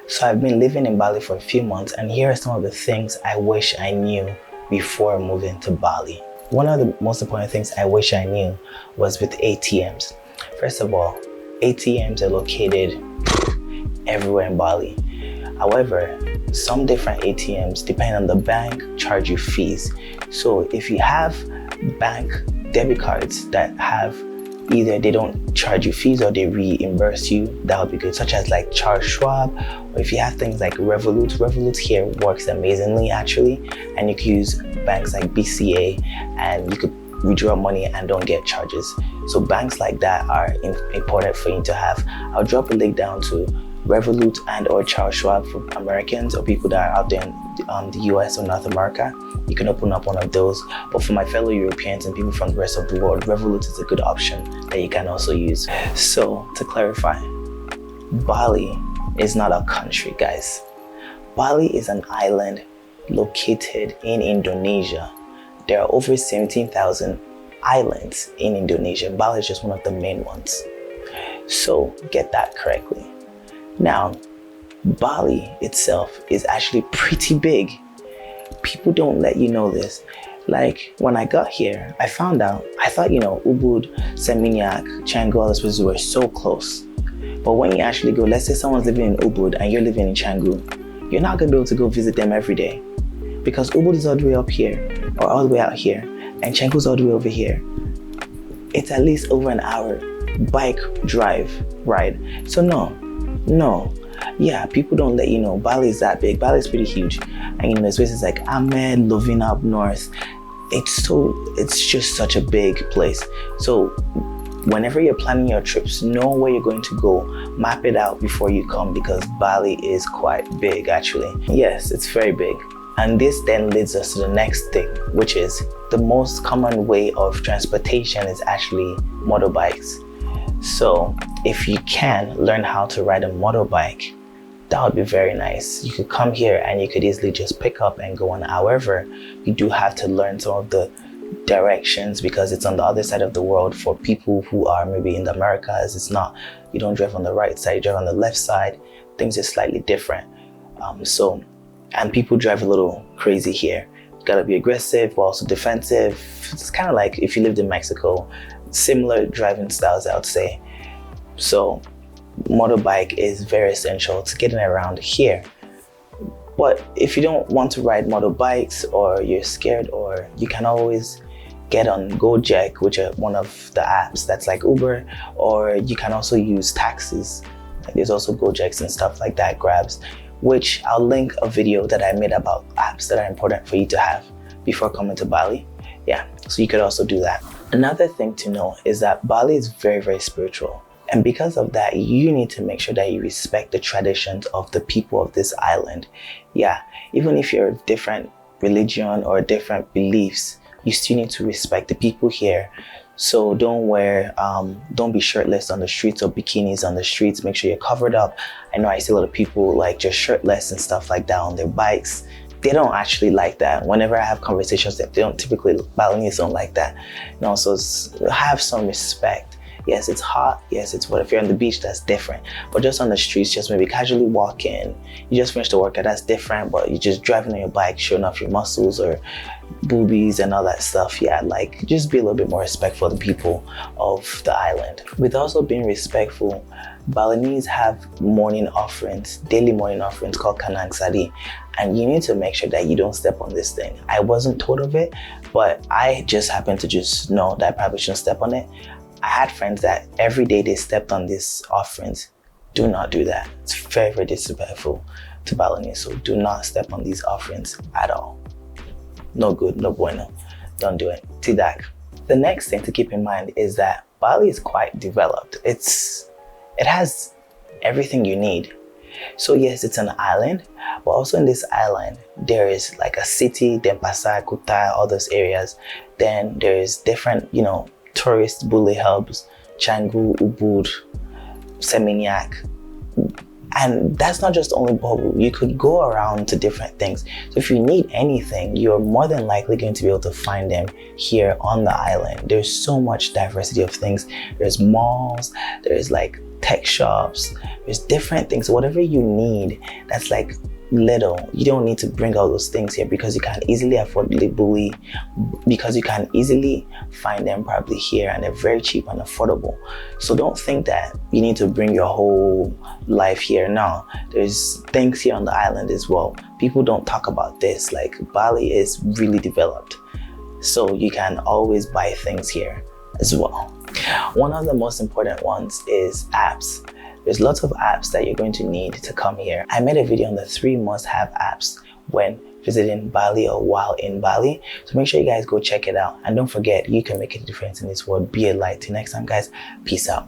So I've been living in Bali for a few months, and here are some of the things I wish I knew before moving to Bali. One of the most important things I wish I knew was with ATMs. First of all, ATMs are located everywhere in Bali. However, some different ATMs, depending on the bank, charge you fees. So if you have bank debit cards that have either they don't charge you fees or they reimburse you, that would be good, such as like Charles Schwab, or if you have things like Revolut here works amazingly actually, and you can use banks like BCA and you could withdraw money and don't get charges. So banks like that are important for you to have. I'll drop a link down to Revolut and or Charles Schwab for Americans or people that are out there in the US or North America. You can open up one of those. But for my fellow Europeans and people from the rest of the world, Revolut is a good option that you can also use. So to clarify, Bali is not a country, guys. Bali is an island located in Indonesia. There are over 17,000 islands in Indonesia. Bali is just one of the main ones. So get that correctly. Now, Bali itself is actually pretty big. People don't let you know this. Like when I got here, I found out, I thought, Ubud, Seminyak, Canggu, all those places were so close. But when you actually go, let's say someone's living in Ubud and you're living in Canggu, you're not gonna be able to go visit them every day because Ubud is all the way up here or all the way out here and Canggu's all the way over here. It's at least over an hour bike drive ride. So no. Yeah, people don't let you know Bali is that big. Bali is pretty huge. And there's places like Amed, Lovina up north. It's just such a big place. So whenever you're planning your trips, know where you're going to go. Map it out before you come because Bali is quite big actually. Yes, it's very big. And this then leads us to the next thing, which is the most common way of transportation is actually motorbikes. So if you can learn how to ride a motorbike, that would be very nice. You could come here and you could easily just pick up and go on. However, you do have to learn some of the directions because it's on the other side of the world. For people who are maybe in the Americas, it's not, you don't drive on the right side, you drive on the left side. Things are slightly different. And people drive a little crazy here. You gotta be aggressive, but also defensive. It's kind of like if you lived in Mexico, similar driving styles, I would say. So motorbike is very essential to getting around here. But if you don't want to ride motorbikes or you're scared, or you can always get on Gojek, which are one of the apps that's like Uber, or you can also use taxis. There's also Gojeks and stuff like that, Grabs, which I'll link a video that I made about apps that are important for you to have before coming to Bali. Yeah, so you could also do that. Another thing to know is that Bali is very, very spiritual. And because of that, you need to make sure that you respect the traditions of the people of this island. Yeah, even if you're a different religion or different beliefs, you still need to respect the people here. So don't be shirtless on the streets or bikinis on the streets. Make sure you're covered up. I know I see a lot of people like just shirtless and stuff like that on their bikes. They don't actually like that. Whenever I have conversations, they don't typically, Balinese don't like that. So have some respect. Yes, it's hot. Yes, it's what if you're on the beach, that's different. But just on the streets, just maybe casually walk in. You just finished the workout, that's different. But you're just driving on your bike, showing off your muscles or boobies and all that stuff. Yeah, like just be a little bit more respectful of the people of the island. With also being respectful, Balinese have morning offerings, daily morning offerings called YiNkZZ. And you need to make sure that you don't step on this thing. I wasn't told of it, but I just happened to just know that I probably shouldn't step on it. I had friends that every day they stepped on these offerings. Do not do that. It's very, very disrespectful to Balinese. So do not step on these offerings at all. No good, no bueno. Don't do it. Tidak. The next thing to keep in mind is that Bali is quite developed. It has everything you need. So yes, it's an island, but also in this island, there is like a city, Denpasar, Kuta, all those areas. Then there's different, tourist bully hubs, Canggu, Ubud, Seminyak. And that's not just only Bobu. You could go around to different things. So if you need anything, you're more than likely going to be able to find them here on the island. There's so much diversity of things. There's malls, there's like tech shops, there's different things. Whatever you need that's like little, you don't need to bring all those things here because you can easily find them probably here, and they're very cheap and affordable. So don't think that you need to bring your whole life here. No, there's things here on the island as well. People don't talk about this. Like, Bali is really developed, so you can always buy things here as well. One of the most important ones is apps. There's lots of apps that you're going to need to come here. I made a video on the 3 must-have apps when visiting Bali or while in Bali. So make sure you guys go check it out. And don't forget, you can make a difference in this world. Be a light. Till next time, guys. Peace out.